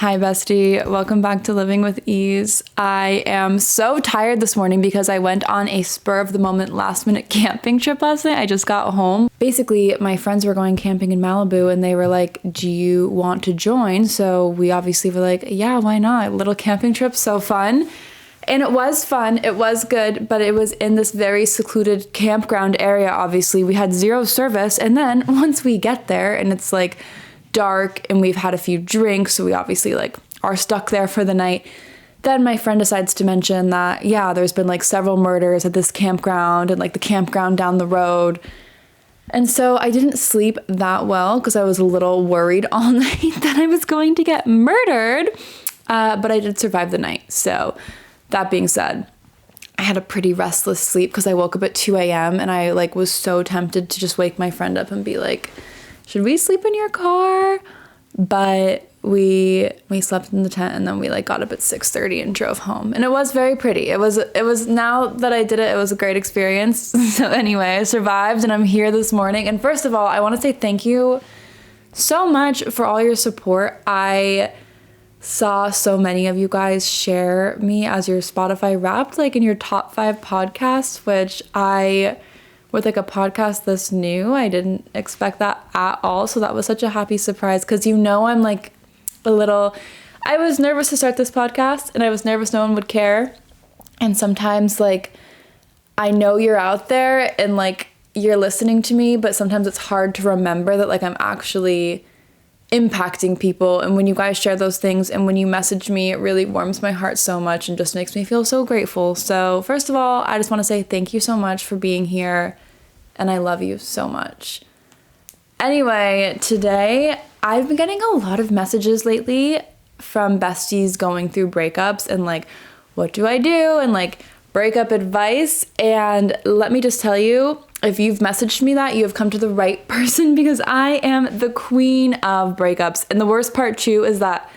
Hi, bestie. Welcome back to Living with Ease. I am so tired this morning because I went on a spur of the moment last minute camping trip last night. I just got home. Basically, my friends were going camping in Malibu and they were like, do you want to join? So we obviously were like, yeah, why not? A little camping trip, so fun. And it was fun, it was good, but it was in this very secluded campground area, obviously. We had zero service, and then once we get there and it's like dark and we've had a few drinks, so we obviously like are stuck there for the night, then my friend decides to mention that, yeah, there's been like several murders at this campground and like the campground down the road. And so I didn't sleep that well because I was a little worried all night that I was going to get murdered, but I did survive the night. So that being said, I had a pretty restless sleep because I woke up at 2 a.m. and I like was so tempted to just wake my friend up and be like, should we sleep in your car? But we slept in the tent and then we like got up at 6:30 and drove home. And it was very pretty. It was now that I did it, it was a great experience. So anyway, I survived and I'm here this morning. And first of all, I want to say thank you so much for all your support. I saw so many of you guys share me as your Spotify Wrapped, like in your top 5 podcasts, which with like a podcast this new, I didn't expect that at all. So that was such a happy surprise because I'm like I was nervous to start this podcast and I was nervous no one would care. And sometimes like I know you're out there and like you're listening to me, but sometimes it's hard to remember that like I'm actually impacting people. And when you guys share those things and when you message me, it really warms my heart so much and just makes me feel so grateful. So first of all, I just want to say thank you so much for being here and I love you so much. Anyway, today I've been getting a lot of messages lately from besties going through breakups and like, what do I do? And like breakup advice. And let me just tell you, if you've messaged me that, you have come to the right person because I am the queen of breakups. And the worst part too is that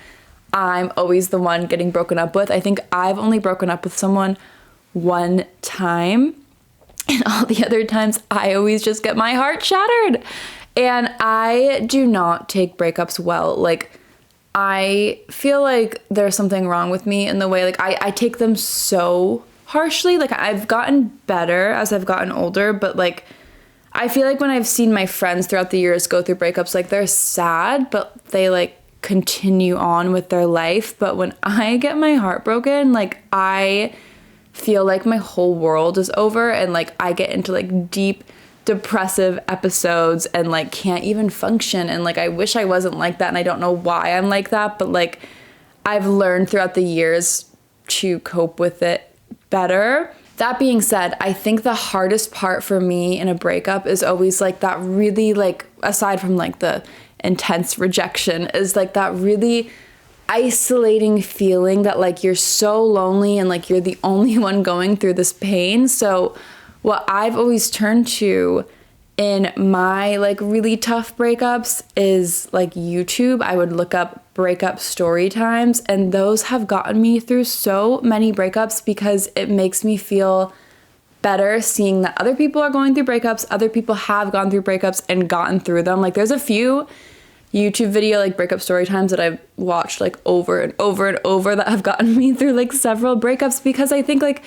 I'm always the one getting broken up with. I think I've only broken up with someone one time, and all the other times I always just get my heart shattered. And I do not take breakups well. Like, I feel like there's something wrong with me in the way, like, I take them so harshly. Like, I've gotten better as I've gotten older, but like I feel like when I've seen my friends throughout the years go through breakups, like they're sad, but they like continue on with their life. But when I get my heart broken, like I feel like my whole world is over and like I get into like deep depressive episodes and like can't even function. And like I wish I wasn't like that and I don't know why I'm like that, but like I've learned throughout the years to cope with it better. That being said, I think the hardest part for me in a breakup is always like that really like, aside from like the intense rejection, is like that really isolating feeling that like you're so lonely and like you're the only one going through this pain. So what I've always turned to in my like really tough breakups is like YouTube. I would look up breakup story times, and those have gotten me through so many breakups because it makes me feel better seeing that other people are going through breakups, other people have gone through breakups and gotten through them. Like there's a few YouTube video like breakup story times that I've watched like over and over and over that have gotten me through like several breakups because I think like,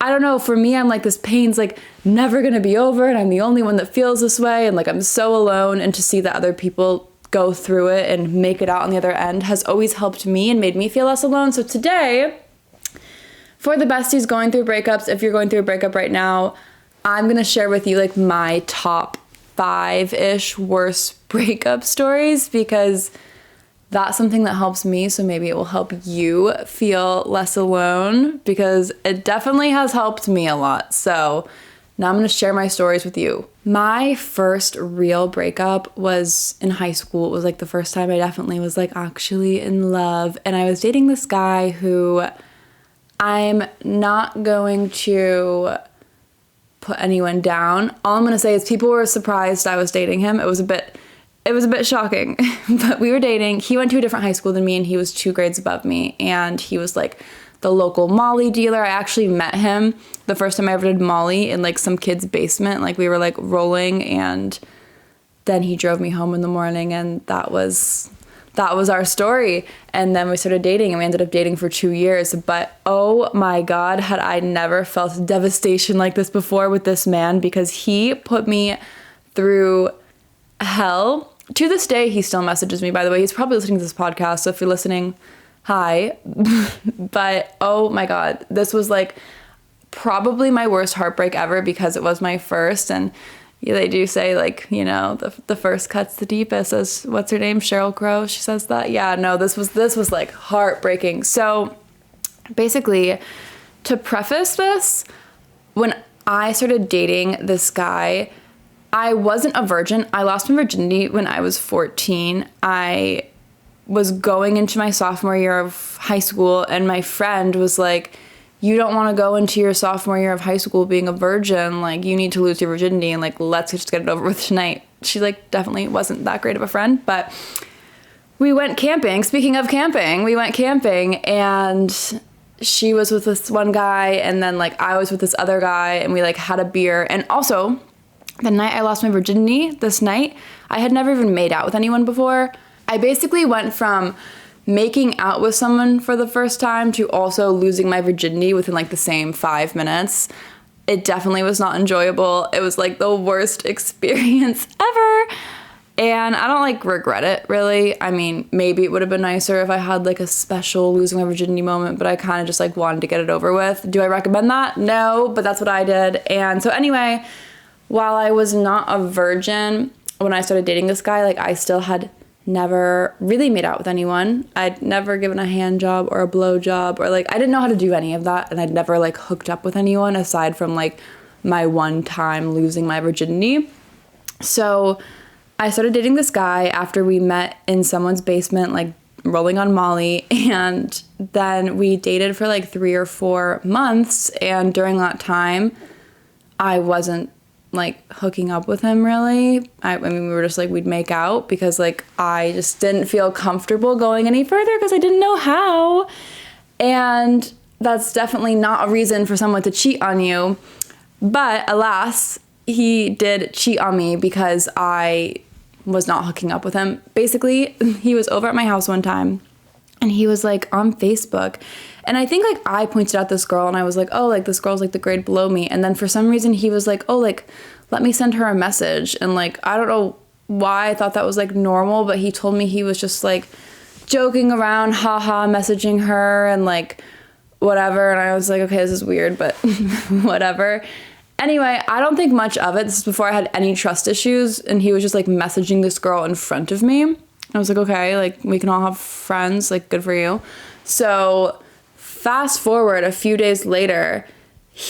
I don't know, for me, I'm like, this pain's like never gonna be over and I'm the only one that feels this way and like I'm so alone, and to see that other people go through it and make it out on the other end has always helped me and made me feel less alone. So today, for the besties going through breakups, if you're going through a breakup right now, I'm gonna share with you like my top 5-ish worst breakup stories because that's something that helps me, so maybe it will help you feel less alone because it definitely has helped me a lot. So now I'm going to share my stories with you. My first real breakup was in high school. It was like the first time I definitely was like actually in love, and I was dating this guy who I'm not going to put anyone down. All I'm going to say is people were surprised I was dating him. It was a bit shocking, but we were dating. He went to a different high school than me and he was 2 grades above me, and he was like the local Molly dealer. I actually met him the first time I ever did Molly in like some kid's basement. Like we were like rolling, and then he drove me home in the morning, and that was that was our story. And then we started dating and we ended up dating for 2 years. But oh my God, had I never felt devastation like this before with this man, because he put me through hell. To this day, he still messages me, by the way. He's probably listening to this podcast, so if you're listening, hi. But oh my God, this was like probably my worst heartbreak ever, because it was my first. And yeah, they do say, like, you know, the first cut's the deepest, as what's her name, Sheryl Crow, she says that. Yeah, no, this was like heartbreaking. So basically, to preface this, when I started dating this guy, I wasn't a virgin. I lost my virginity when I was 14. I was going into my sophomore year of high school, and my friend was like, you don't want to go into your sophomore year of high school being a virgin. Like, you need to lose your virginity, and like, let's just get it over with tonight. She like definitely wasn't that great of a friend, but we went camping. Speaking of camping, we went camping, and she was with this one guy, and then like I was with this other guy, and we like had a beer. And also, the night I lost my virginity, this night, I had never even made out with anyone before. I basically went from making out with someone for the first time to also losing my virginity within like the same 5 minutes. It definitely was not enjoyable. It was like the worst experience ever. And I don't like regret it, really. I mean, maybe it would have been nicer if I had like a special losing my virginity moment, but I kind of just like wanted to get it over with. Do I recommend that? No, but that's what I did. And so anyway, while I was not a virgin when I started dating this guy, like I still had never really made out with anyone. I'd never given a hand job or a blow job, or like I didn't know how to do any of that, and I'd never like hooked up with anyone aside from like my one time losing my virginity. So I started dating this guy after we met in someone's basement, like rolling on Molly, and then we dated for like 3 or 4 months, and during that time I wasn't like hooking up with him really. I mean, we were just like, we'd make out because like I just didn't feel comfortable going any further because I didn't know how. And that's definitely not a reason for someone to cheat on you. But alas, he did cheat on me because I was not hooking up with him. Basically, he was over at my house one time, and he was like on Facebook. And I think like I pointed out this girl, and I was like, oh, like this girl's like the grade below me. And then for some reason he was like, oh, like let me send her a message. And like, I don't know why I thought that was like normal, but he told me he was just like joking around, haha, messaging her and like whatever. And I was like, okay, this is weird, but whatever. Anyway, I don't think much of it. This is before I had any trust issues. And he was just like messaging this girl in front of me. I was like, okay, like we can all have friends, like good for you. So fast forward a few days later,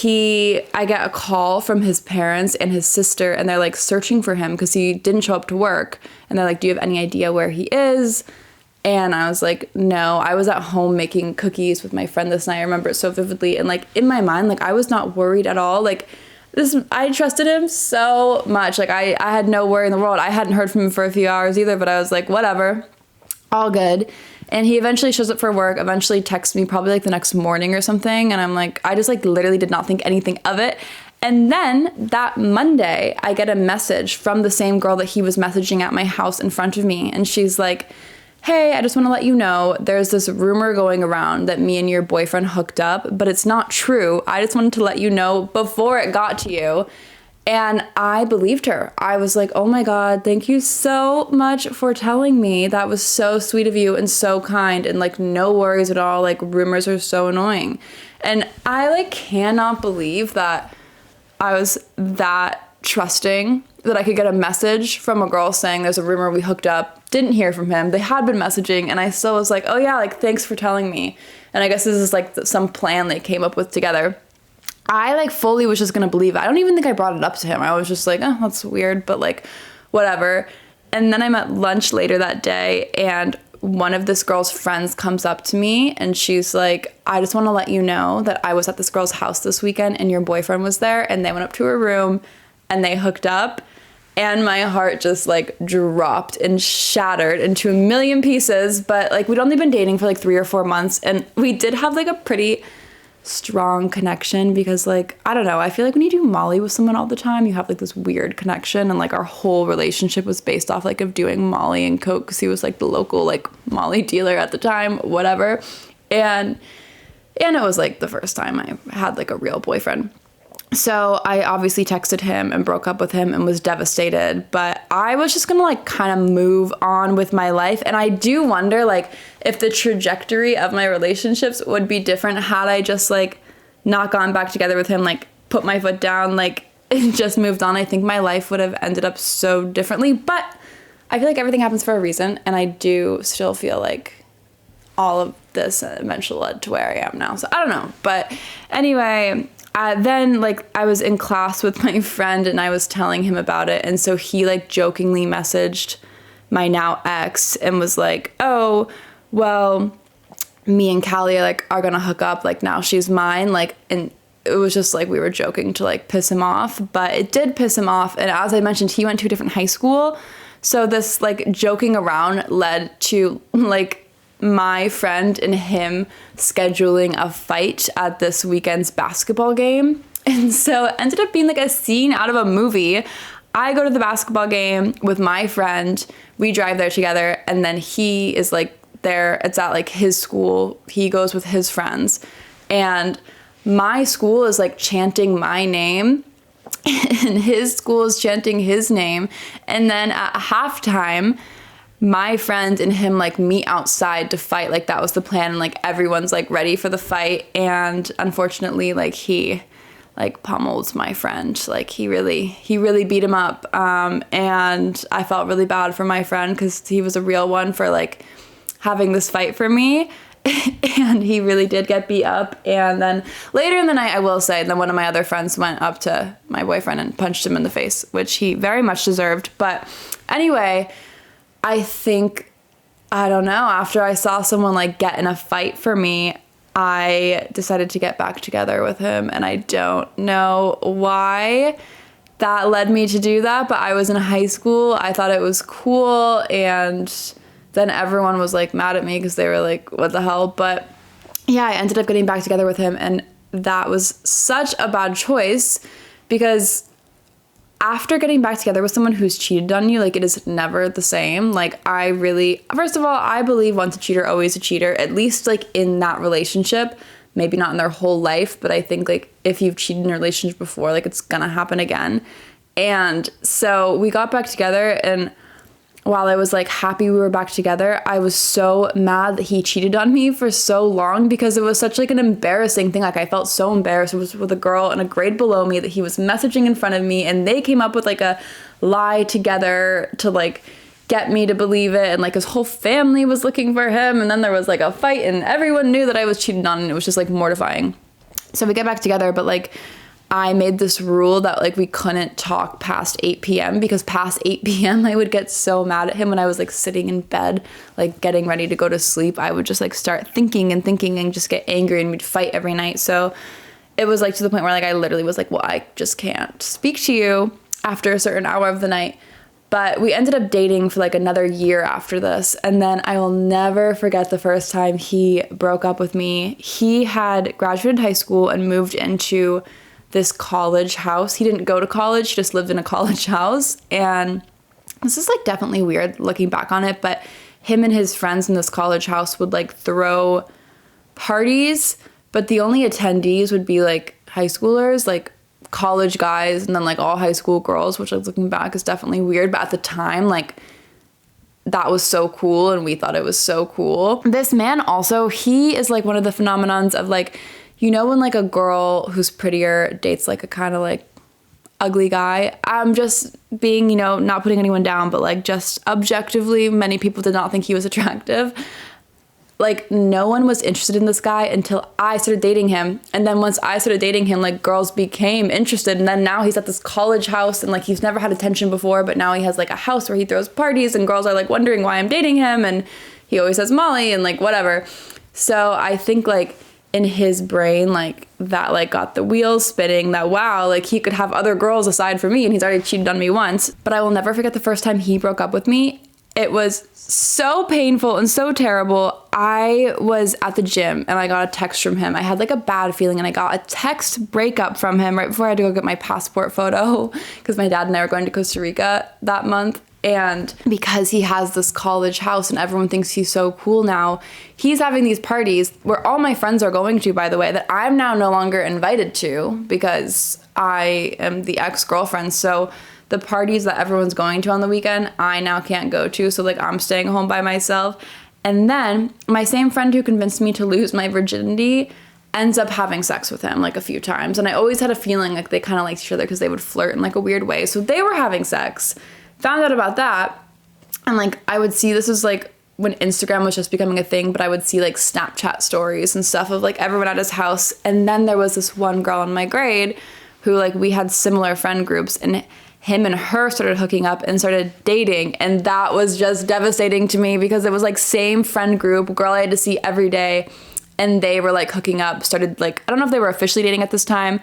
I get a call from his parents and his sister, and they're like searching for him because he didn't show up to work. And they're like, do you have any idea where he is? And I was like, no, I was at home making cookies with my friend this night. I remember it so vividly. And like in my mind, like I was not worried at all. Like I trusted him so much. Like I had no worry in the world. I hadn't heard from him for a few hours either, but I was like, whatever, all good. And he eventually shows up for work, eventually texts me probably like the next morning or something. And I'm like, I just like literally did not think anything of it. And then that Monday, I get a message from the same girl that he was messaging at my house in front of me. And she's like, hey, I just want to let you know there's this rumor going around that me and your boyfriend hooked up, but it's not true. I just wanted to let you know before it got to you. And I believed her. I was like, oh my God, thank you so much for telling me. That was so sweet of you and so kind, and like no worries at all. Like rumors are so annoying. And I like cannot believe that I was that trusting that I could get a message from a girl saying there's a rumor we hooked up. Didn't hear from him. They had been messaging, and I still was like, oh yeah, like thanks for telling me. And I guess this is like some plan they came up with together. I like fully was just gonna believe it. I don't even think I brought it up to him. I was just like, oh, that's weird, but like whatever. And then I'm at lunch later that day, and one of this girl's friends comes up to me, and she's like, I just want to let you know that I was at this girl's house this weekend and your boyfriend was there, and they went up to her room and they hooked up. And my heart just like dropped and shattered into a million pieces. But like we'd only been dating for like 3 or 4 months, and we did have like a pretty strong connection because like, I don't know, I feel like when you do Molly with someone all the time, you have like this weird connection, and like our whole relationship was based off like of doing Molly and Coke because he was like the local like Molly dealer at the time, whatever. And it was like the first time I had like a real boyfriend. So I obviously texted him and broke up with him and was devastated, but I was just gonna like kind of move on with my life. And I do wonder like if the trajectory of my relationships would be different had I just like not gone back together with him, like put my foot down, like and just moved on. I think my life would have ended up so differently, but I feel like everything happens for a reason. And I do still feel like all of this eventually led to where I am now. So I don't know. But anyway, then like I was in class with my friend and I was telling him about it. And so he like jokingly messaged my now ex and was like, oh, well, me and Callie are gonna hook up. Like now she's mine. Like, and it was just like we were joking to like piss him off, but it did piss him off. And as I mentioned, he went to a different high school. So this like joking around led to like my friend and him scheduling a fight at this weekend's basketball game. And so it ended up being like a scene out of a movie. I go to the basketball game with my friend. We drive there together. And then he is like there. It's at like his school. He goes with his friends. And my school is like chanting my name. And his school is chanting his name. And then at halftime, my friend and him like meet outside to fight. Like that was the plan, and like everyone's like ready for the fight. And unfortunately, like he like pummels my friend. Like he really beat him up. And I felt really bad for my friend because he was a real one for like having this fight for me. And he really did get beat up. And then later in the night, I will say, then one of my other friends went up to my boyfriend and punched him in the face, which he very much deserved. But anyway, I think, I don't know, after I saw someone like get in a fight for me, I decided to get back together with him. And I don't know why that led me to do that, but I was in high school. I thought it was cool. And then everyone was like mad at me because they were like, what the hell? But yeah, I ended up getting back together with him. And that was such a bad choice because after getting back together with someone who's cheated on you, like it is never the same. Like I really, first of all, I believe once a cheater, always a cheater, at least like in that relationship, maybe not in their whole life, but I think like if you've cheated in a relationship before, like it's gonna happen again. And so we got back together, and while I was like happy we were back together, I was so mad that he cheated on me for so long because it was such like an embarrassing thing. Like I felt so embarrassed. It was with a girl in a grade below me that he was messaging in front of me, and they came up with like a lie together to like get me to believe it. And like his whole family was looking for him. And then there was like a fight and everyone knew that I was cheated on, and it was just like mortifying. So we get back together, but like I made this rule that like we couldn't talk past 8 p.m. because past 8 p.m. I would get so mad at him when I was like sitting in bed, like getting ready to go to sleep. I would just like start thinking and just get angry, and we'd fight every night. So it was like to the point where like I literally was like, well, I just can't speak to you after a certain hour of the night. But we ended up dating for like another year after this. And then I will never forget the first time he broke up with me. He had graduated high school and moved into this college house. He didn't go to college, he just lived in a college house. And this is like definitely weird looking back on it, but him and his friends in this college house would like throw parties, but the only attendees would be like high schoolers, like college guys, and then like all high school girls, which like looking back is definitely weird, but at the time like that was so cool and we thought it was so cool. This man also, he is like one of the phenomenons of like, you know, when like a girl who's prettier dates like a kind of like ugly guy. I'm just being, you know, not putting anyone down, but like just objectively, many people did not think he was attractive. Like no one was interested in this guy until I started dating him. And then once I started dating him, like girls became interested. And then now he's at this college house and like he's never had attention before, but now he has like a house where he throws parties and girls are like wondering why I'm dating him. And he always says Molly and like whatever. So I think like in his brain, like that like got the wheels spinning, that wow, like he could have other girls aside from me, and he's already cheated on me once. But I will never forget the first time he broke up with me. It was so painful and so terrible. I was at the gym and I got a text from him. I had like a bad feeling and I got a text breakup from him right before I had to go get my passport photo because my dad and I were going to Costa Rica that month. And because he has this college house and everyone thinks he's so cool now, he's having these parties where all my friends are going to, by the way, that I'm now no longer invited to because I am the ex-girlfriend. So the parties that everyone's going to on the weekend, I now can't go to. So like I'm staying home by myself. And then my same friend who convinced me to lose my virginity ends up having sex with him like a few times. And I always had a feeling like they kind of liked each other because they would flirt in like a weird way. So they were having sex. Found out about that. And like I would see, this was like when Instagram was just becoming a thing, but I would see like Snapchat stories and stuff of like everyone at his house. And then there was this one girl in my grade who like we had similar friend groups, and him and her started hooking up and started dating. And that was just devastating to me because it was like same friend group, girl I had to see every day. And they were like hooking up, started like, I don't know if they were officially dating at this time.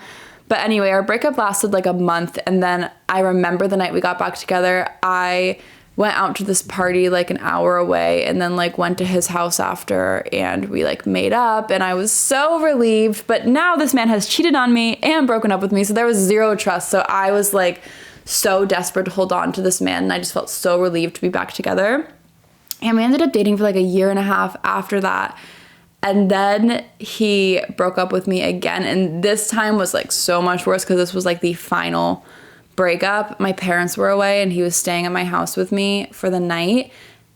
But anyway, our breakup lasted like a month. And then I remember the night we got back together, I went out to this party like an hour away and then like went to his house after and we like made up and I was so relieved. But now this man has cheated on me and broken up with me. So there was zero trust. So I was like so desperate to hold on to this man and I just felt so relieved to be back together. And we ended up dating for like a year and a half after that. And then he broke up with me again. And this time was like so much worse because this was like the final breakup. My parents were away and he was staying at my house with me for the night.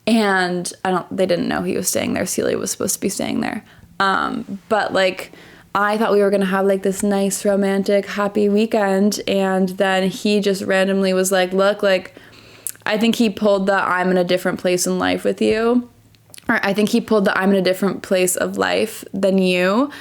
And they didn't know he was staying there. Celia was supposed to be staying there. But like, I thought we were going to have like this nice romantic happy weekend. And then he just randomly was like, look, like, I think he pulled the I'm in a different place in life with you. Or I think he pulled the I'm in a different place of life than you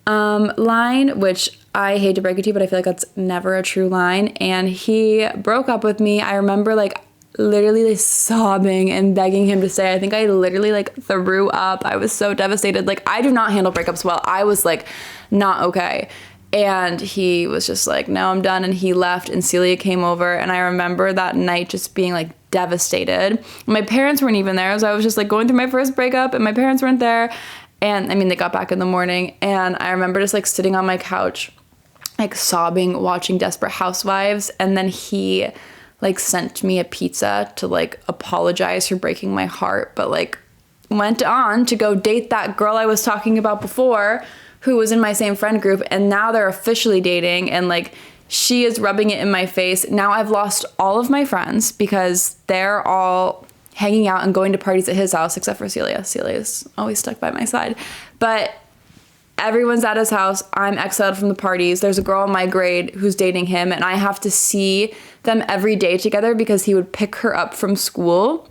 line, which I hate to break it to you, but I feel like that's never a true line. And he broke up with me. I remember like literally like sobbing and begging him to stay. I think I literally like threw up. I was so devastated. Like I do not handle breakups well. I was like not okay. And he was just like, no, I'm done. And he left and Celia came over. And I remember that night just being like devastated. My parents weren't even there. So I was just like going through my first breakup and my parents weren't there. And I mean, they got back in the morning. And I remember just like sitting on my couch, like sobbing, watching Desperate Housewives. And then he like sent me a pizza to like apologize for breaking my heart. But like went on to go date that girl I was talking about before, who was in my same friend group, and now they're officially dating, and like she is rubbing it in my face. Now I've lost all of my friends because they're all hanging out and going to parties at his house except for Celia. Celia's always stuck by my side. But everyone's at his house. I'm exiled from the parties. There's a girl in my grade who's dating him, and I have to see them every day together because he would pick her up from school.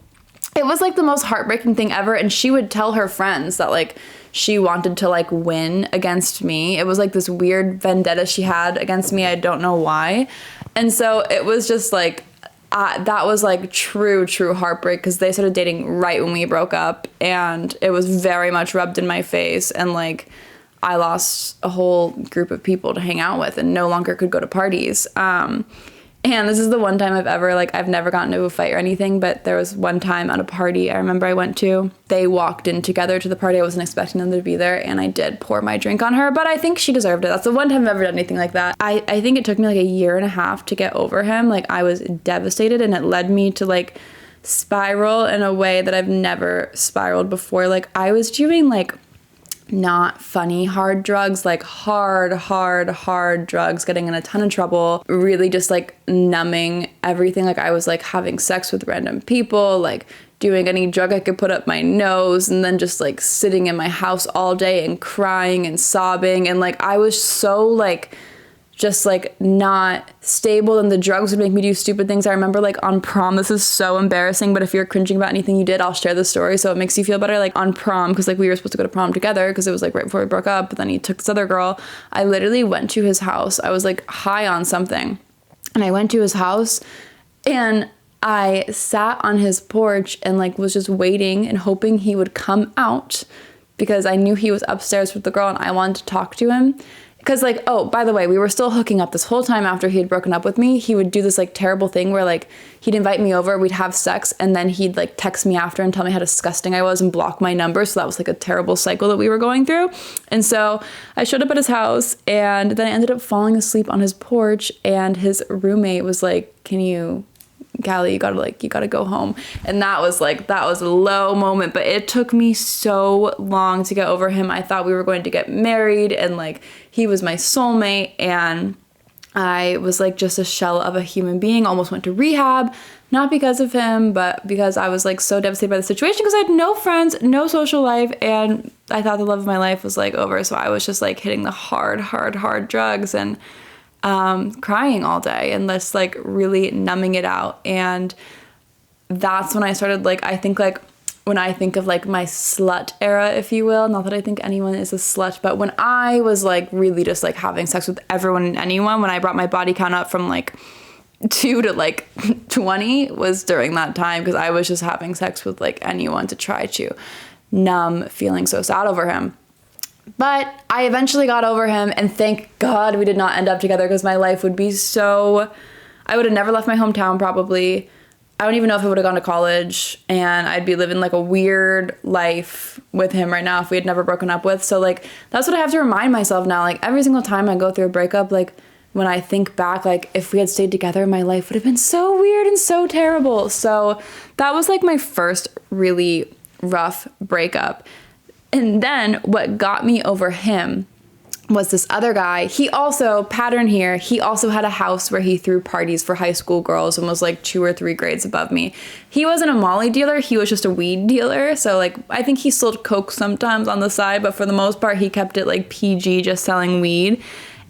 It was like the most heartbreaking thing ever, and she would tell her friends that like she wanted to like win against me. It was like this weird vendetta she had against me. I don't know why. And so it was just like that was like true heartbreak because they started dating right when we broke up, and it was very much rubbed in my face, and like I lost a whole group of people to hang out with and no longer could go to parties. And this is the one time I've never gotten into a fight or anything, but there was one time at a party I remember I went to. They walked in together to the party. I wasn't expecting them to be there, and I did pour my drink on her, but I think she deserved it. That's the one time I've ever done anything like that. I think it took me like a year and a half to get over him. Like I was devastated, and it led me to like spiral in a way that I've never spiraled before. Like I was doing like not funny hard drugs, like hard drugs, getting in a ton of trouble, really just like numbing everything. Like I was like having sex with random people, like doing any drug I could put up my nose, and then just like sitting in my house all day and crying and sobbing. And like I was so like just like not stable, and the drugs would make me do stupid things. I remember like on prom, this is so embarrassing, but if you're cringing about anything you did, I'll share the story so it makes you feel better. Like on prom, because like we were supposed to go to prom together because it was like right before we broke up, but then he took this other girl. I literally went to his house. I was like high on something, and I went to his house and I sat on his porch and like was just waiting and hoping he would come out because I knew he was upstairs with the girl and I wanted to talk to him. Because like, oh, by the way, we were still hooking up this whole time after he had broken up with me. He would do this like terrible thing where like he'd invite me over, we'd have sex, and then he'd like text me after and tell me how disgusting I was and block my number. So that was like a terrible cycle that we were going through. And so I showed up at his house, and then I ended up falling asleep on his porch, and his roommate was like, Callie, you gotta go home. And that was a low moment, but it took me so long to get over him. I thought we were going to get married, and like he was my soulmate, and I was like just a shell of a human being. Almost went to rehab, not because of him, but because I was like so devastated by the situation, because I had no friends, no social life, and I thought the love of my life was like over. So I was just like hitting the hard drugs and crying all day and just like really numbing it out. And that's when I started like, I think like when I think of like my slut era, if you will, not that I think anyone is a slut, but when I was like really just like having sex with everyone and anyone, when I brought my body count up from like 2 to like 20 was during that time, because I was just having sex with like anyone to try to numb feeling so sad over him. But I eventually got over him, and thank God we did not end up together, because my life would be so... I would have never left my hometown probably. I don't even know if I would have gone to college, and I'd be living like a weird life with him right now if we had never broken up with. So like that's what I have to remind myself now. Like every single time I go through a breakup, like when I think back, like if we had stayed together, my life would have been so weird and so terrible. So that was like my first really rough breakup. And then what got me over him was this other guy. He also, pattern here, he also had a house where he threw parties for high school girls and was like 2 or 3 grades above me. He wasn't a Molly dealer, he was just a weed dealer. So like, I think he sold coke sometimes on the side, but for the most part, he kept it like PG, just selling weed.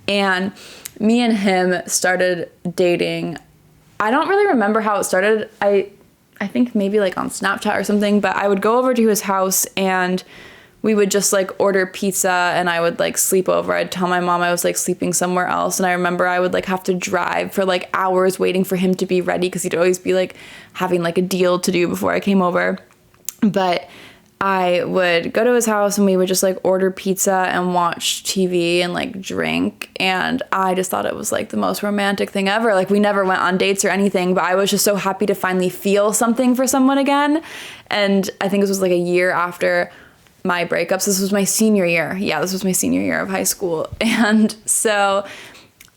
And me and him started dating. I don't really remember how it started. I think maybe like on Snapchat or something, but I would go over to his house and we would just like order pizza, and I would like sleep over. I'd tell my mom I was like sleeping somewhere else. And I remember I would like have to drive for like hours waiting for him to be ready, because he'd always be like having like a deal to do before I came over. But I would go to his house and we would just like order pizza and watch TV and like drink. And I just thought it was like the most romantic thing ever. Like we never went on dates or anything, but I was just so happy to finally feel something for someone again. And I think this was like a year after my breakups. This was my senior year. Yeah, this was my senior year of high school. And so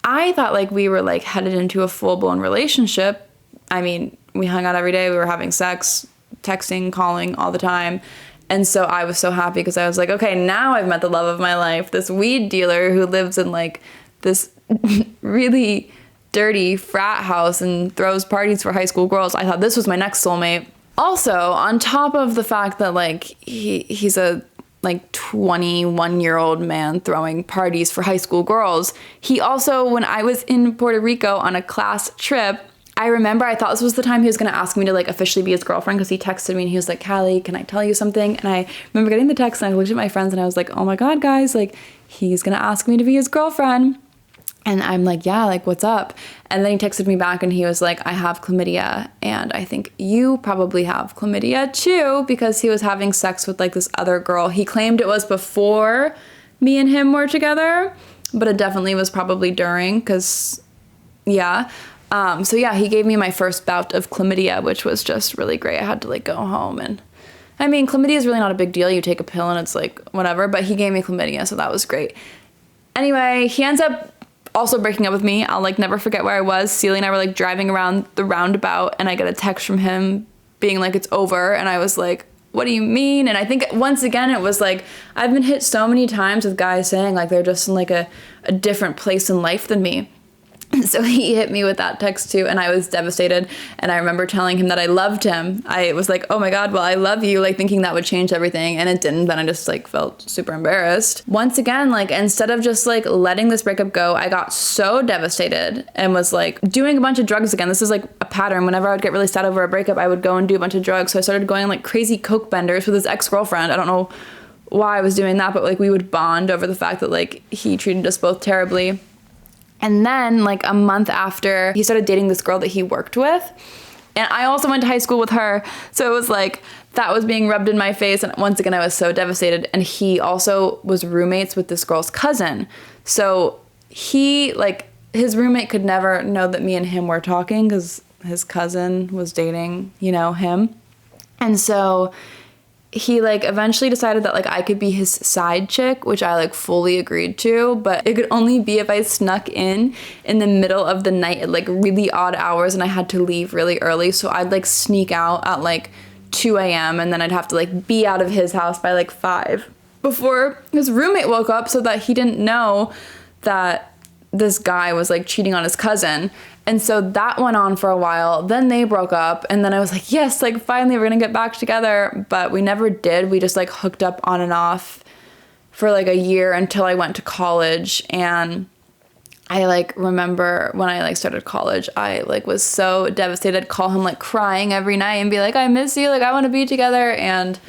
I thought like we were like headed into a full-blown relationship. I mean, we hung out every day. We were having sex, texting, calling all the time. And so I was so happy, because I was like, okay, now I've met the love of my life, this weed dealer who lives in like this really dirty frat house and throws parties for high school girls. I thought this was my next soulmate. Also, on top of the fact that like he's a like 21-year-old man throwing parties for high school girls, he also, when I was in Puerto Rico on a class trip, I remember I thought this was the time he was going to ask me to like officially be his girlfriend, because he texted me and he was like, Callie, can I tell you something? And I remember getting the text and I looked at my friends and I was like, oh my God, guys, like he's going to ask me to be his girlfriend. And I'm like, yeah, like what's up? And then he texted me back and he was like, I have chlamydia, and I think you probably have chlamydia too, because he was having sex with like this other girl. He claimed it was before me and him were together, but it definitely was probably during, because yeah. So yeah, he gave me my first bout of chlamydia, which was just really great. I had to like go home, and I mean, chlamydia is really not a big deal. You take a pill and it's like whatever, but he gave me chlamydia, so that was great. Anyway, he ends up also breaking up with me. I'll like never forget where I was. Celie and I were like driving around the roundabout, and I get a text from him being like, it's over. And I was like, what do you mean? And I think once again, it was like, I've been hit so many times with guys saying like they're just in like a different place in life than me. So he hit me with that text too, and I was devastated. And I remember telling him that I loved him. I was like, oh my God, well, I love you, like thinking that would change everything, and it didn't. Then I just like felt super embarrassed. Once again, like instead of just like letting this breakup go, I got so devastated and was like doing a bunch of drugs again. This is like a pattern. Whenever I would get really sad over a breakup, I would go and do a bunch of drugs. So I started going on like crazy coke benders with his ex-girlfriend. I don't know why I was doing that, but like we would bond over the fact that like he treated us both terribly. And then like a month after, he started dating this girl that he worked with. And I also went to high school with her. So it was like, that was being rubbed in my face. And once again, I was so devastated. And he also was roommates with this girl's cousin. So he, like, his roommate could never know that me and him were talking because his cousin was dating, you know, him. And so he, like, eventually decided that, like, I could be his side chick, which I, like, fully agreed to, but it could only be if I snuck in the middle of the night at, like, really odd hours and I had to leave really early. So I'd, like, sneak out at, like, 2 a.m. and then I'd have to, like, be out of his house by, like, 5 before his roommate woke up so that he didn't know that this guy was, like, cheating on his cousin. And so that went on for a while. Then they broke up. And then I was like, yes, like, finally we're going to get back together. But we never did. We just, like, hooked up on and off for, like, a year until I went to college. And I, like, remember when I, like, started college, I, like, was so devastated. I'd call him, like, crying every night and be like, I miss you. Like, I want to be together. And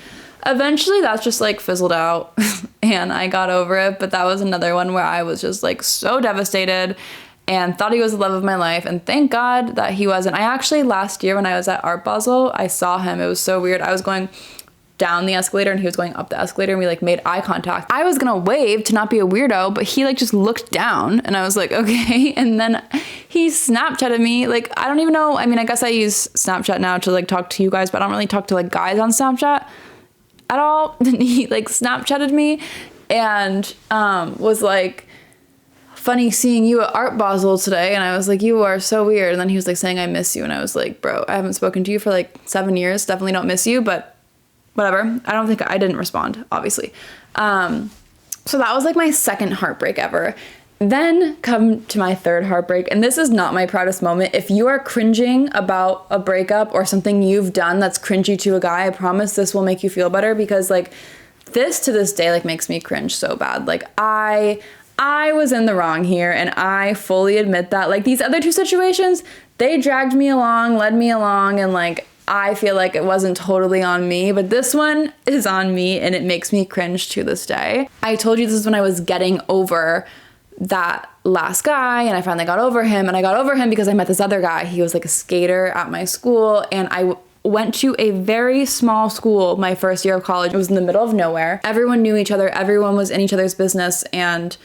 eventually that's just, like, fizzled out and I got over it. But that was another one where I was just, like, so devastated and thought he was the love of my life. And thank God that he wasn't. I actually, last year when I was at Art Basel, I saw him. It was so weird. I was going down the escalator and he was going up the escalator and we, like, made eye contact. I was gonna wave to not be a weirdo, but he, like, just looked down and I was like, okay. And then he Snapchatted me. Like, I don't even know. I mean, I guess I use Snapchat now to, like, talk to you guys, but I don't really talk to, like, guys on Snapchat at all. And he, like, Snapchatted me and was like, funny seeing you at Art Basel today. And I was like, you are so weird. And then he was, like, saying I miss you. And I was like, bro, I haven't spoken to you for, like, 7 years. Definitely don't miss you, but whatever. I didn't respond, obviously. So that was, like, my second heartbreak ever. Then come to my third heartbreak. And this is not my proudest moment. If you are cringing about a breakup or something you've done that's cringy to a guy, I promise this will make you feel better, because, like, this to this day, like, makes me cringe so bad. Like, I was in the wrong here, and I fully admit that. Like, these other two situations, they dragged me along, led me along, and, like, I feel like it wasn't totally on me, but this one is on me, and it makes me cringe to this day. I told you this is when I was getting over that last guy, and I finally got over him, and I got over him because I met this other guy. He was, like, a skater at my school, and I went to a very small school my first year of college. It was in the middle of nowhere. Everyone knew each other. Everyone was in each other's business, and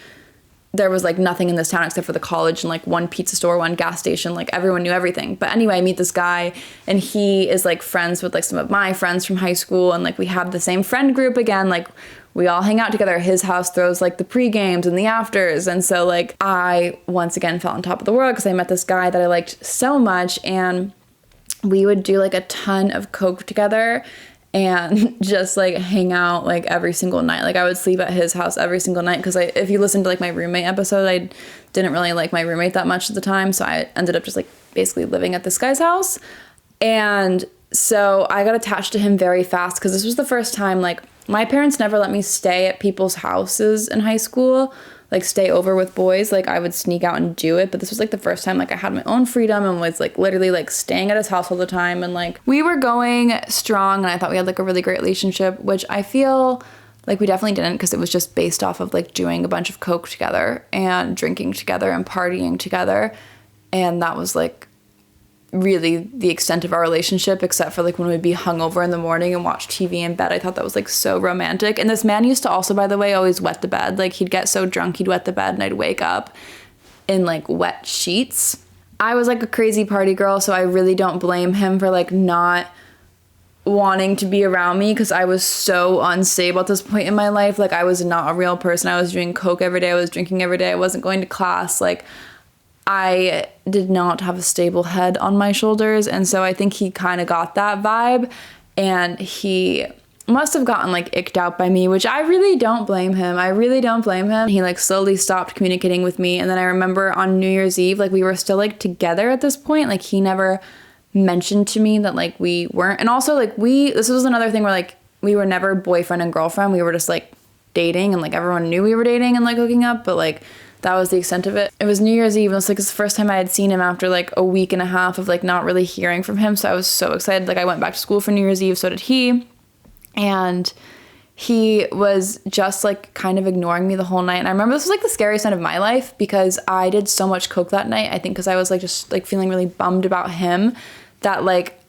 there was, like, nothing in this town except for the college and, like, one pizza store, one gas station. Like, everyone knew everything. But anyway, I meet this guy and he is, like, friends with, like, some of my friends from high school, and, like, we have the same friend group again. Like, we all hang out together. His house throws, like, the pre-games and the afters. And so, like, I once again felt on top of the world because I met this guy that I liked so much, and we would do, like, a ton of coke together and just, like, hang out, like, every single night. Like, I would sleep at his house every single night because if you listen to, like, my roommate episode, I didn't really like my roommate that much at the time, so I ended up just, like, basically living at this guy's house. And so I got attached to him very fast because this was the first time, like, my parents never let me stay at people's houses in high school, like, stay over with boys. Like, I would sneak out and do it, but this was, like, the first time, like, I had my own freedom and was, like, literally, like, staying at his house all the time. And, like, we were going strong, and I thought we had, like, a really great relationship, which I feel like we definitely didn't, because it was just based off of, like, doing a bunch of coke together and drinking together and partying together. And that was, like, really the extent of our relationship, except for, like, when we'd be hungover in the morning and watch TV in bed. I thought that was, like, so romantic. And this man used to also, by the way, always wet the bed. Like, he'd get so drunk, he'd wet the bed, and I'd wake up in, like, wet sheets. I was, like, a crazy party girl, so I really don't blame him for, like, not wanting to be around me, because I was so unstable at this point in my life. Like, I was not a real person. I was doing coke every day. I was drinking every day. I wasn't going to class. Like, I did not have a stable head on my shoulders, and so I think he kind of got that vibe, and he must have gotten, like, icked out by me, which I really don't blame him. I really don't blame him. He, like, slowly stopped communicating with me, and then I remember on New Year's Eve, like, we were still, like, together at this point. Like, he never mentioned to me that, like, we weren't, and also, like, this was another thing where, like, we were never boyfriend and girlfriend. We were just, like, dating, and, like, everyone knew we were dating and, like, hooking up, but, like, that was the extent of it. It was New Year's Eve. It was, like, it's the first time I had seen him after, like, a week and a half of, like, not really hearing from him. So I was so excited. Like, I went back to school for New Year's Eve. So did he. And he was just, like, kind of ignoring me the whole night. And I remember this was, like, the scariest night of my life, because I did so much coke that night. I think because I was, like, just, like, feeling really bummed about him, that, like,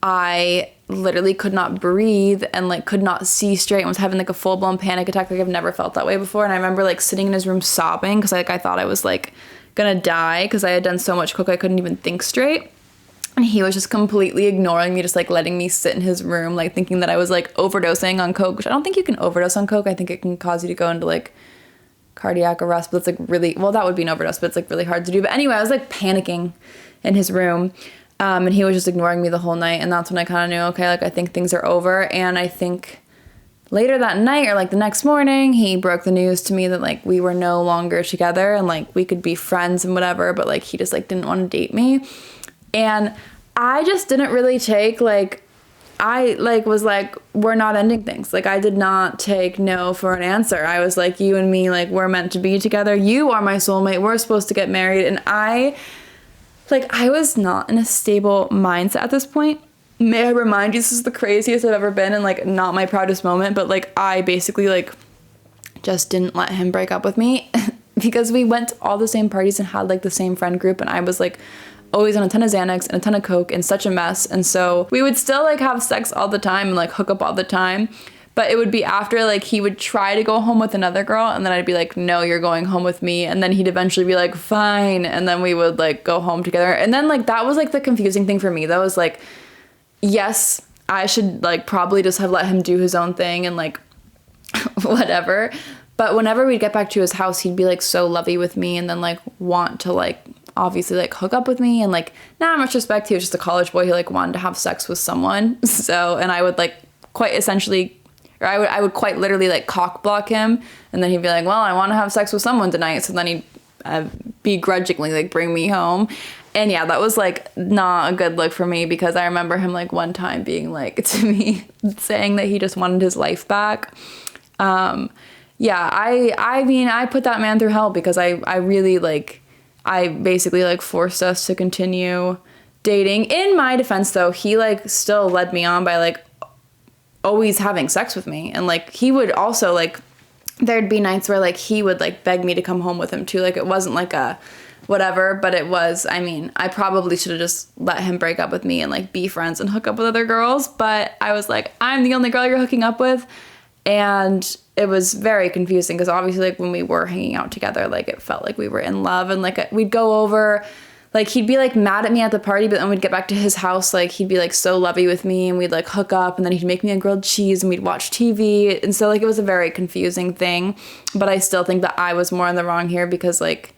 I literally could not breathe and like could not see straight and was having like a full-blown panic attack. Like I've never felt that way before. And I remember like sitting in his room sobbing because like I thought I was like gonna die because I had done so much coke I couldn't even think straight. And he was just completely ignoring me, just like letting me sit in his room, like thinking that I was like overdosing on coke, which I don't think you can overdose on coke. I think it can cause you to go into like cardiac arrest, but it's like really, well, that would be an overdose, but it's like really hard to do. But anyway, I was like panicking in his room. And he was just ignoring me the whole night. And that's when I kind of knew, okay, like I think things are over. And I think later that night or like the next morning, he broke the news to me that like we were no longer together and like we could be friends and whatever, but like he just like didn't want to date me. And I just didn't really take like, I like was like, we're not ending things. Like I did not take no for an answer. I was like, you and me, like we're meant to be together. You are my soulmate. We're supposed to get married. And I was not in a stable mindset at this point. May I remind you, this is the craziest I've ever been and like not my proudest moment, but like I basically like just didn't let him break up with me because we went to all the same parties and had like the same friend group, and I was like always on a ton of Xanax and a ton of coke and such a mess. And so we would still like have sex all the time and like hook up all the time. But it would be after like he would try to go home with another girl and then I'd be like, no, you're going home with me. And then he'd eventually be like, fine. And then we would like go home together. And then like that was like the confusing thing for me. That was like, yes, I should like probably just have let him do his own thing and like whatever. But whenever we'd get back to his house, he'd be like so lovey with me and then like want to like obviously like hook up with me. And like not much respect, he was just a college boy. He like wanted to have sex with someone. So, and I would like quite essentially, or I would quite literally like cock block him, and then he'd be like, well, I want to have sex with someone tonight. So then he'd begrudgingly like bring me home. And yeah, that was like not a good look for me because I remember him like one time being like to me saying that he just wanted his life back. Yeah, I mean, I put that man through hell because I really like, I basically like forced us to continue dating. In my defense though, he like still led me on by like always having sex with me. And like he would also like, there'd be nights where like he would like beg me to come home with him too. Like it wasn't like a whatever, but it was, I mean, I probably should have just let him break up with me and like be friends and hook up with other girls. But I was like, I'm the only girl you're hooking up with. And it was very confusing because obviously like when we were hanging out together, like it felt like we were in love. And like we'd go over, like he'd be like mad at me at the party, but then we'd get back to his house, like he'd be like so lovey with me and we'd like hook up, and then he'd make me a grilled cheese and we'd watch TV. And so like it was a very confusing thing, but I still think that I was more in the wrong here because like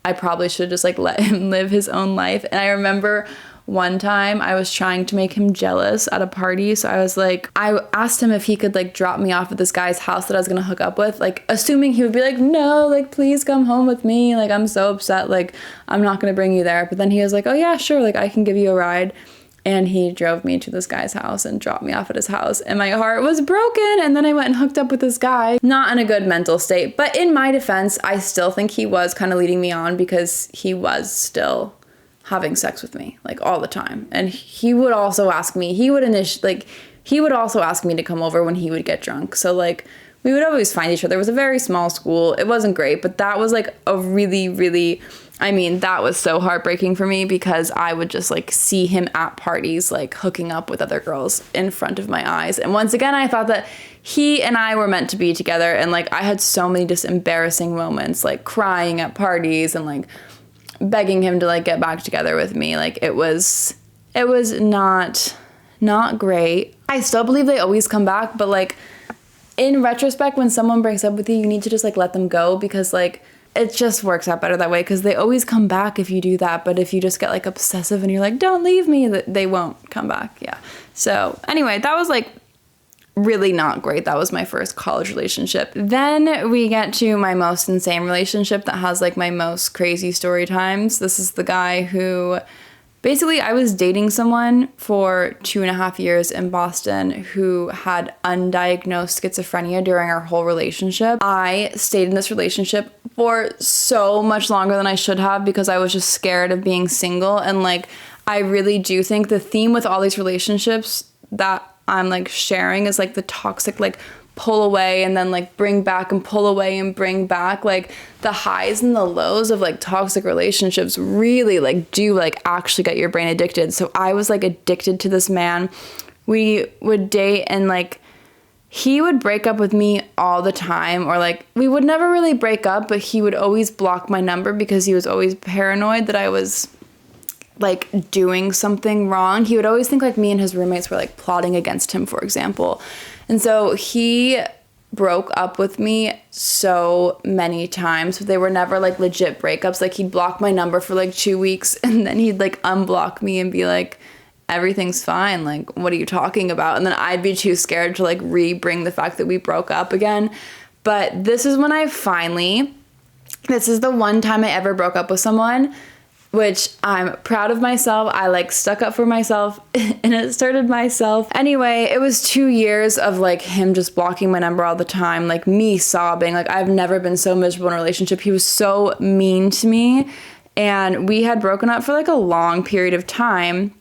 I probably should have just like let him live his own life. And I remember one time I was trying to make him jealous at a party. So I was like, I asked him if he could like drop me off at this guy's house that I was gonna hook up with, like assuming he would be like, no, like please come home with me. Like I'm so upset. Like I'm not gonna bring you there. But then he was like, oh yeah, sure. Like I can give you a ride. And he drove me to this guy's house and dropped me off at his house. And my heart was broken. And then I went and hooked up with this guy, not in a good mental state. But in my defense, I still think he was kind of leading me on because he was still having sex with me like all the time. And he would also ask me, he would also ask me to come over when he would get drunk. So like we would always find each other. It was a very small school. It wasn't great, but that was like a really, really, I mean, that was so heartbreaking for me because I would just like see him at parties, like hooking up with other girls in front of my eyes. And once again, I thought that he and I were meant to be together. And like, I had so many just embarrassing moments, like crying at parties and like begging him to like get back together with me. Like it was not great. I still believe they always come back, but like in retrospect, when someone breaks up with you, you need to just like let them go because like it just works out better that way because they always come back if you do that. But if you just get like obsessive and you're like, don't leave me, they won't come back. Yeah. So anyway, that was like really not great. That was my first college relationship. Then we get to my most insane relationship that has like my most crazy story times. This is the guy who basically I was dating someone for 2.5 years in Boston who had undiagnosed schizophrenia during our whole relationship. I stayed in this relationship for so much longer than I should have because I was just scared of being single. And like, I really do think the theme with all these relationships that I'm like sharing is like the toxic like pull away and then like bring back and pull away and bring back. Like the highs and the lows of like toxic relationships really like do like actually get your brain addicted. So I was like addicted to this man. We would date and like he would break up with me all the time, or like we would never really break up, but he would always block my number because he was always paranoid that I was like doing something wrong. He would always think like me and his roommates were like plotting against him, for example. And so he broke up with me so many times, but they were never like legit breakups. Like he'd block my number for like 2 weeks and then he'd like unblock me and be like, everything's fine, like what are you talking about? And then I'd be too scared to like bring the fact that we broke up again. But this is when this is the one time I ever broke up with someone, which I'm proud of myself. I like stuck up for myself and it started myself. Anyway, it was 2 years of like him just blocking my number all the time, like me sobbing. Like I've never been so miserable in a relationship. He was so mean to me, and we had broken up for like a long period of time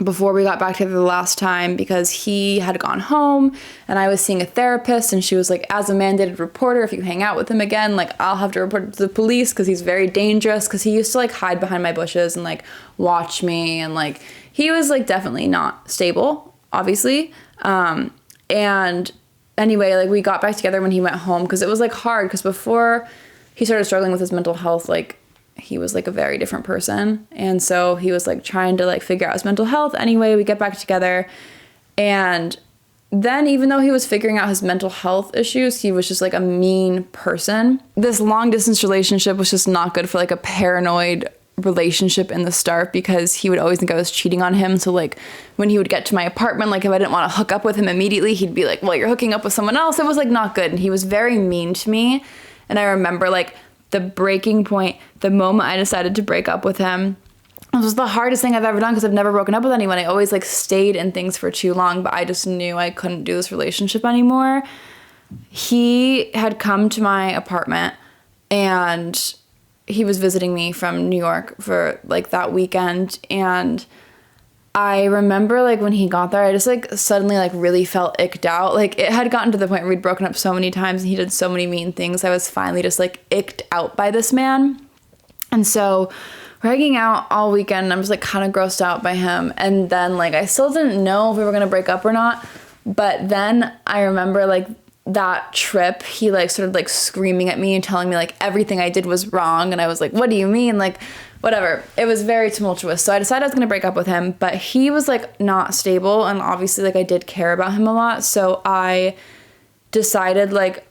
before we got back together the last time, because he had gone home and I was seeing a therapist, and she was like, as a mandated reporter, if you hang out with him again, like I'll have to report it to the police because he's very dangerous, because he used to like hide behind my bushes and like watch me, and like he was like definitely not stable, obviously. And anyway, like we got back together when he went home, because it was like hard, because before he started struggling with his mental health, like he was like a very different person. And so he was like trying to like figure out his mental health. Anyway, we get back together, and then even though he was figuring out his mental health issues, he was just like a mean person. This long distance relationship was just not good for like a paranoid relationship in the start, because he would always think I was cheating on him. So like when he would get to my apartment, like if I didn't want to hook up with him immediately, he'd be like, well, you're hooking up with someone else. It was like not good. And he was very mean to me. And I remember like the breaking point, the moment I decided to break up with him, it was the hardest thing I've ever done, because I've never broken up with anyone. I always like stayed in things for too long, but I just knew I couldn't do this relationship anymore. He had come to my apartment and he was visiting me from New York for like that weekend. And I remember like when he got there, I just like suddenly like really felt icked out. Like it had gotten to the point where we'd broken up so many times and he did so many mean things. I was finally just like icked out by this man. And so we're hanging out all weekend and I was like kind of grossed out by him. And then like I still didn't know if we were gonna break up or not. But then I remember like that trip, he like started like screaming at me and telling me like everything I did was wrong. And I was like, what do you mean? Like whatever. It was very tumultuous. So I decided I was going to break up with him, but he was like not stable. And obviously like I did care about him a lot. So I decided like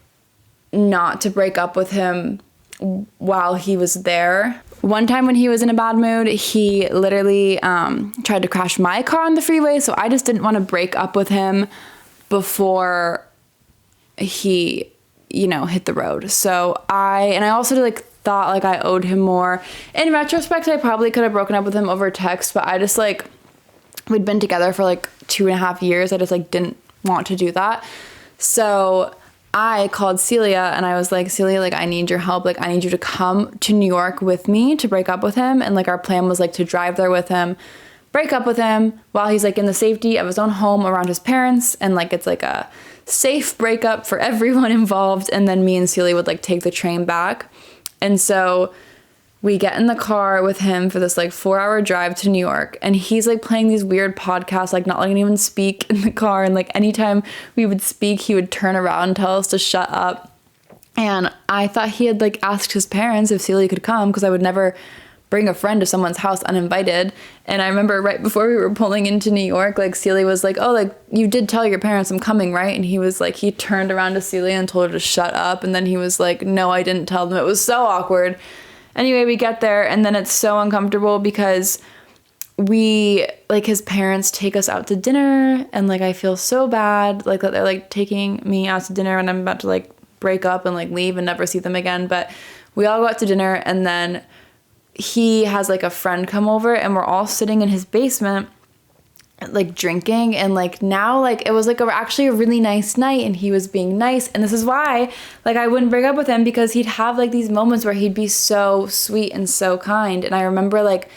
not to break up with him while he was there. One time when he was in a bad mood, he literally tried to crash my car on the freeway. So I just didn't want to break up with him before he, you know, hit the road. So I also like thought like I owed him more. In retrospect, I probably could have broken up with him over text, but I just like, we'd been together for like 2.5 years. I just like didn't want to do that. So I called Celia and I was like, Celia, like I need your help. Like I need you to come to New York with me to break up with him. And like our plan was like to drive there with him, break up with him while he's like in the safety of his own home around his parents. And like it's like a safe breakup for everyone involved. And then me and Celia would like take the train back. And so we get in the car with him for this like 4-hour drive to New York, and he's like playing these weird podcasts, like not letting anyone speak in the car. And like anytime we would speak, he would turn around and tell us to shut up. And I thought he had like asked his parents if Celia could come, because I would never bring a friend to someone's house uninvited. And I remember right before we were pulling into New York, like Celia was like, oh, like you did tell your parents I'm coming, right? And he was like, he turned around to Celia and told her to shut up. And then he was like, no, I didn't tell them. It was so awkward. Anyway, we get there and then it's so uncomfortable because we, like his parents take us out to dinner, and like I feel so bad like that they're like taking me out to dinner and I'm about to like break up and like leave and never see them again. But we all go out to dinner, and then he has like a friend come over and we're all sitting in his basement like drinking. And like now like it was like actually a really nice night and he was being nice. And this is why like I wouldn't break up with him, because he'd have like these moments where he'd be so sweet and so kind. And I remember like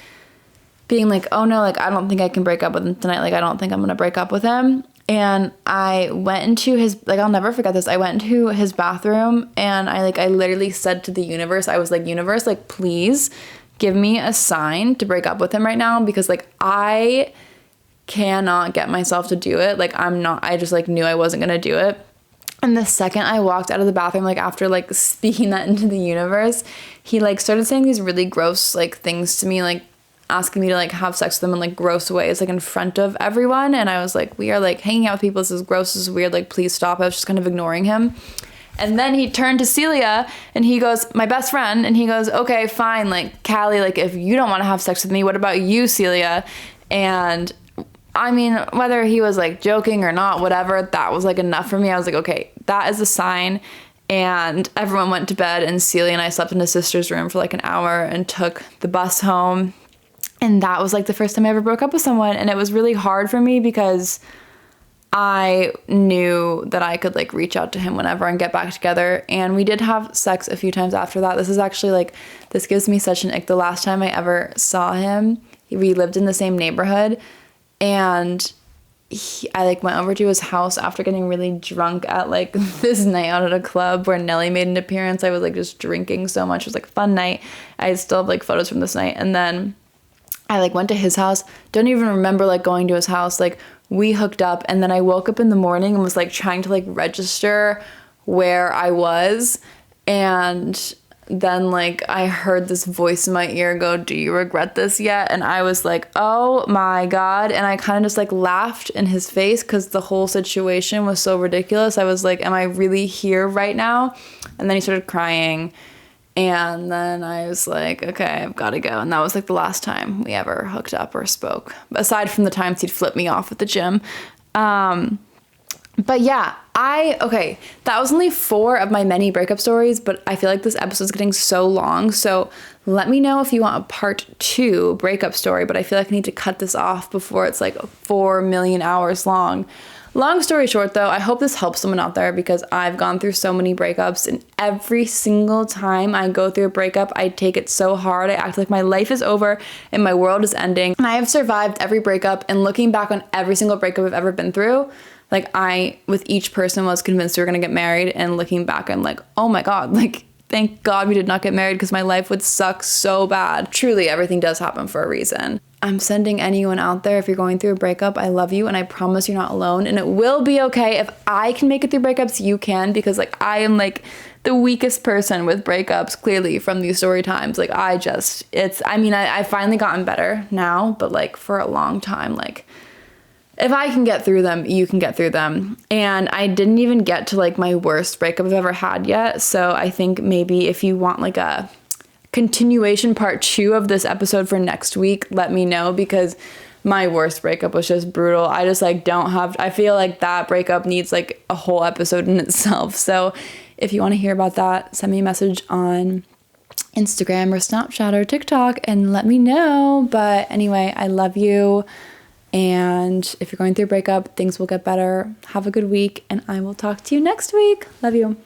being like, oh no, like I don't think I can break up with him tonight. Like I don't think I'm gonna break up with him. And I went into his, like, I'll never forget this. I went into his bathroom and I literally said to the universe, I was like, universe, like, please give me a sign to break up with him right now, because like I cannot get myself to do it. Like I just like knew I wasn't gonna do it. And the second I walked out of the bathroom, like after like speaking that into the universe, he like started saying these really gross like things to me, like asking me to like have sex with him in like gross ways, like in front of everyone. And I was like, we are like hanging out with people, this is gross, this is weird, like please stop. I was just kind of ignoring him. And then he turned to Celia and he goes, my best friend, and he goes, okay, fine, like Callie, like if you don't want to have sex with me, what about you, Celia? And I mean, whether he was like joking or not, whatever, that was like enough for me. I was like, okay, that is a sign. And everyone went to bed and Celia and I slept in his sister's room for like an hour and took the bus home. And that was like the first time I ever broke up with someone. And it was really hard for me because I knew that I could like reach out to him whenever and get back together. And we did have sex a few times after that. This is actually like, this gives me such an ick. The last time I ever saw him, we lived in the same neighborhood. And I like went over to his house after getting really drunk at like this night out at a club where Nelly made an appearance. I was like just drinking so much. It was like a fun night. I still have like photos from this night. And then I like went to his house. Don't even remember like going to his house. Like we hooked up and then I woke up in the morning and was like trying to like register where I was. And then like I heard this voice in my ear go, do you regret this yet? And I was like, oh my God. And I kind of just like laughed in his face because the whole situation was so ridiculous. I was like, am I really here right now? And then he started crying. And then I was like, okay, I've got to go. And that was like the last time we ever hooked up or spoke, aside from the times he'd flip me off at the gym. But yeah, okay, that was only 4 of my many breakup stories, but I feel like this episode's getting so long. So let me know if you want a part 2 breakup story, but I feel like I need to cut this off before it's like 4 million hours long. Long story short though, I hope this helps someone out there because I've gone through so many breakups and every single time I go through a breakup, I take it so hard. I act like my life is over and my world is ending. And I have survived every breakup, and looking back on every single breakup I've ever been through, like I, with each person, was convinced we were gonna get married, and looking back, I'm like, oh my God, like thank God we did not get married because my life would suck so bad. Truly, everything does happen for a reason. I'm sending anyone out there, if you're going through a breakup, I love you and I promise you're not alone, and it will be okay. If I can make it through breakups, you can, because like I am like the weakest person with breakups, clearly from these story times. Like I finally gotten better now, but like for a long time, like if I can get through them, you can get through them. And I didn't even get to like my worst breakup I've ever had yet. So I think maybe if you want like a continuation part 2 of this episode for next week, let me know, because my worst breakup was just brutal. I just like I feel like that breakup needs like a whole episode in itself. So if you want to hear about that, send me a message on Instagram or Snapchat or TikTok and let me know. But anyway, I love you. And if you're going through a breakup, things will get better. Have a good week, and I will talk to you next week. Love you.